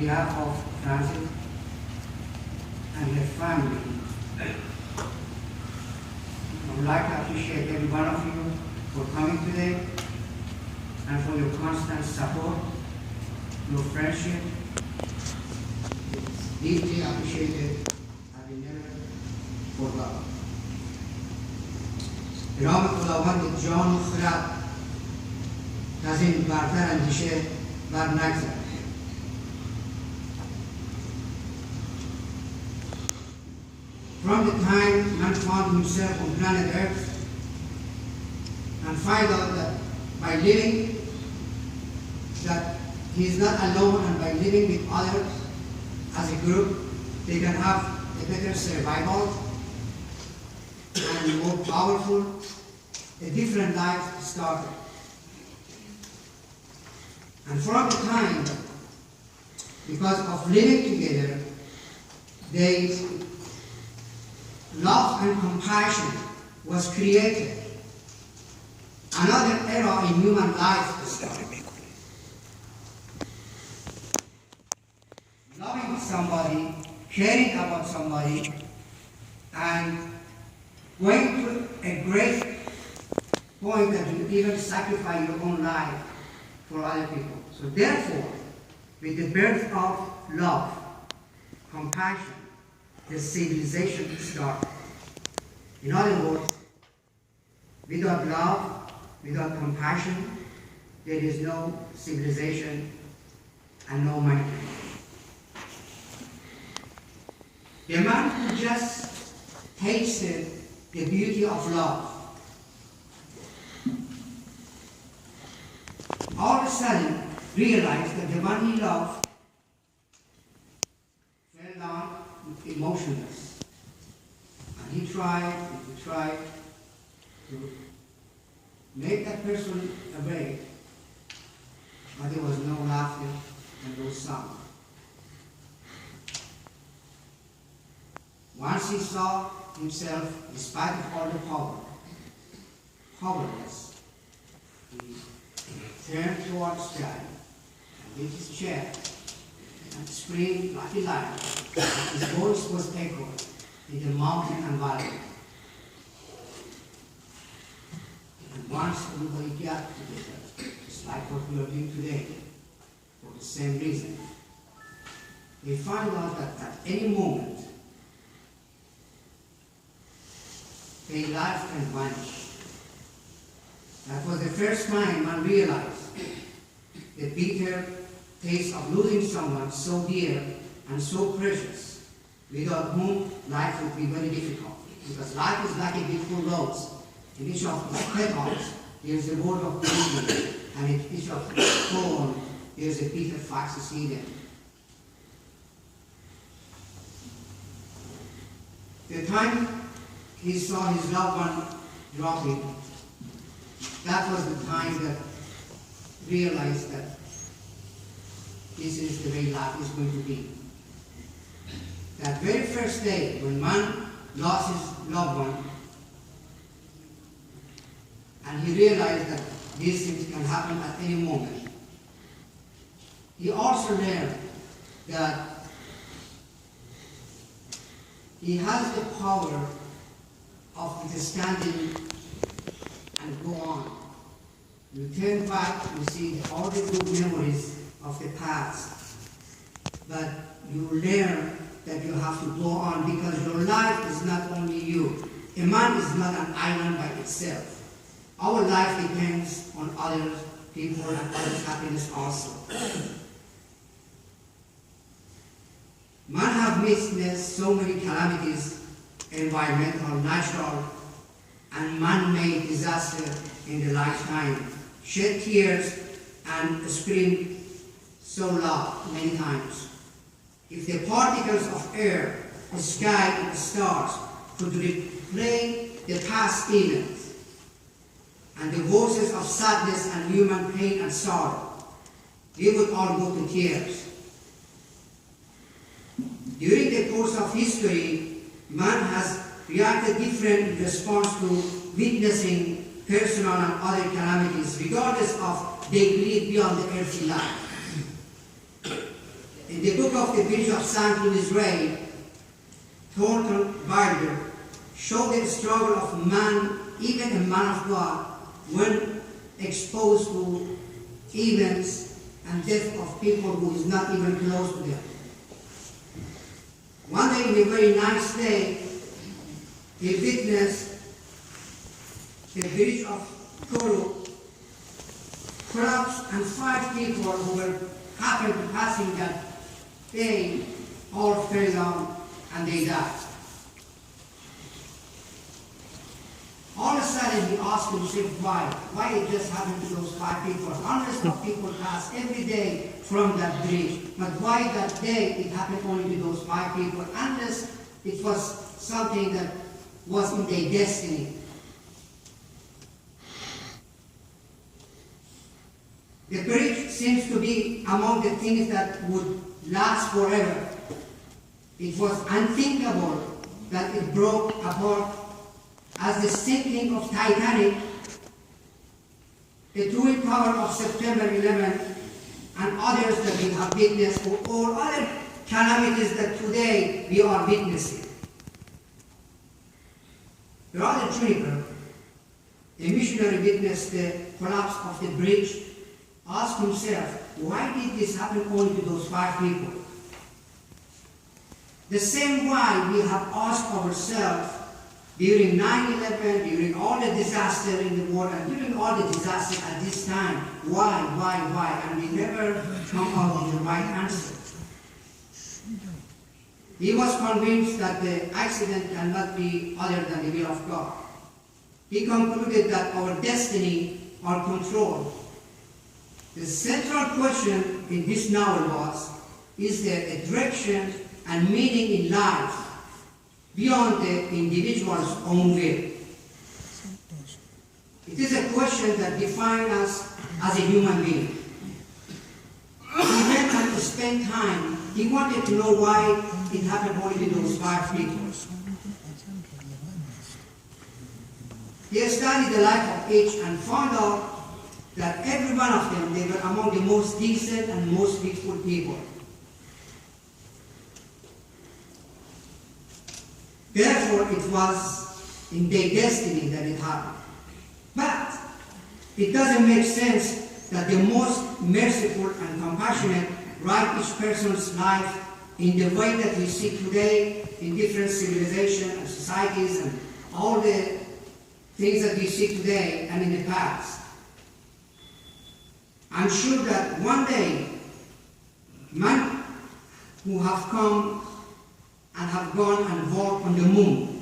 behalf of Francis and her family, I would like to appreciate every one of you for coming today and for your constant support, your friendship. It's deeply appreciated and we never forgot. به نام خداوند جان و خرد از این برتر اندیشه بر نگذرد. From the time man found himself on planet Earth and find out that by living, that he is not alone, and by living with others as a group, they can have a better survival and more powerful, a different life started. And from the time, because of living together, they love and compassion was created. Another era in human life started. Loving somebody, caring about somebody, and going to a great point that you even sacrifice your own life for other people. So therefore, with the birth of love, compassion, the civilization started. In other words, without love, without compassion, there is no civilization and no mankind. The man who just tasted the beauty of love, all of a sudden realized that the one he loved fell down emotionless. And he tried to make that person awake, but there was no laughter and no sound. Once he saw himself, in spite of all the powerless, he turned towards sky and with his chair and screamed like a lion. His voice was echoed in the mountain and valley. And once everybody got together, just like what we are doing today, for the same reason, they found out that at any moment, their life can vanish. That was the first time man realized the bitter taste of losing someone so dear and so precious, without whom life would be very difficult. Because life is like a beautiful rose. In each of its petals, there is a word of beauty, and in each of its thorn, there is a bitter fox hidden. The time he saw his loved one dropping, that was the time that realized that this is the way life is going to be. That very first day when man lost his loved one, and he realized that these things can happen at any moment, he also learned that he has the power of understanding and go on. You turn back, you see all the good memories of the past, but you learn that you have to go on, because your life is not only you. A man is not an island by itself. Our life depends on other people and others' happiness also. Man have witnessed so many calamities, environmental, natural, and man-made disaster in the lifetime, shed tears and screamed so loud many times. If the particles of air, the sky, and the stars could replay the past events, and the voices of sadness and human pain and sorrow, we would all go to tears. During the course of history, man has reacted different in response to witnessing personal and other calamities, regardless of they believe beyond the earthly life. In the book of the Bridge of St. Louis, Thornton Wilder showed the struggle of man, even a man of God, when exposed to events and death of people who is not even close to them. One day, in a very nice day, he witnessed the bridge of Kuru collapsed, and 5 people who were happened to passing that day all fell down and they died. All of a sudden he asked himself why it just happened to those 5 people. Hundreds of people pass every day from that bridge, but why that day it happened only to those 5 people, unless it was something that was in their destiny. The bridge seems to be among the things that would last forever. It was unthinkable that it broke apart as the sinking of Titanic, the Twin Tower of September 11, and others that we have witnessed, or all other calamities that today we are witnessing. Brother Juniper, a missionary, witnessed the collapse of the bridge, asked himself, why did this happen only to those 5 people? The same why we have asked ourselves during 9/11, during all the disaster in the world, and during all the disaster at this time. Why? And we never come out with the right answer. He was convinced that the accident cannot be other than the will of God. He concluded that our destiny, our control. The central question in this novel was, is there a direction and meaning in life beyond the individual's own will? It is a question that defines us as a human being. He went and spent time. He wanted to know why it happened only to those 5 people. He studied the life of each and found out that every one of them, they were among the most decent and most faithful people. Therefore, it was in their destiny that it happened. But it doesn't make sense that the most merciful and compassionate write each person's life in the way that we see today in different civilizations and societies and all the things that we see today and in the past. I'm sure that one day, men who have come and have gone and walked on the moon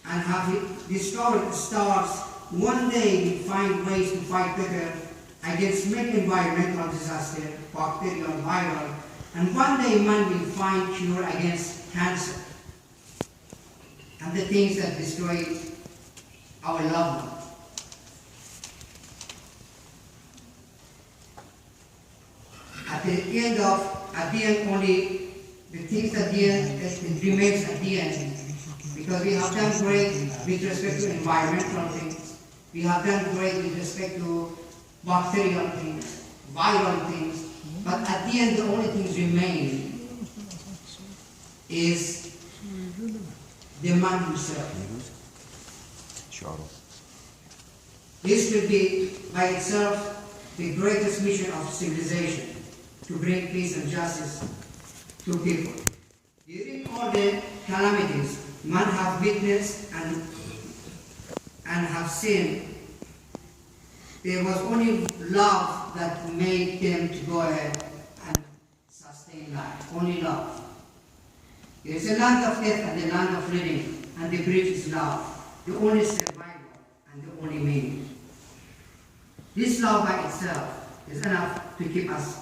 and have discovered stars, one day will find ways to fight better against many environmental disasters, bacterial, viral, and one day man will find cure against cancer and the things that destroy our loved ones. At the end only the things at the end, it remains at the end, because we have done great with respect to environmental things, we have done great with respect to bacterial things, viral things, but at the end the only things remain is the man himself. This will be by itself the greatest mission of civilization, to bring peace and justice to people. During all the calamities man have witnessed and have seen, there was only love that made them to go ahead and sustain life. Only love. There is a land of death and a land of living, and the bridge is love, the only survival and the only meaning. This love by itself is enough to keep us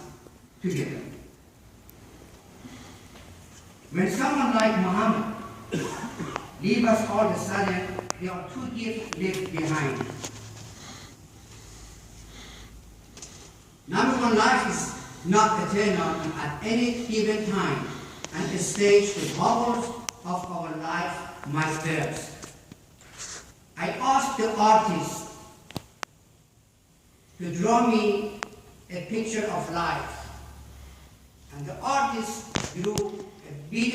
together. When someone like Muhammad leaves us all of a sudden, there are 2 gifts left behind. Number 1, life is not eternal, and at any given time and stage the bubbles of our life might burst. I asked the artist to draw me a picture of life. And the artist drew a beautiful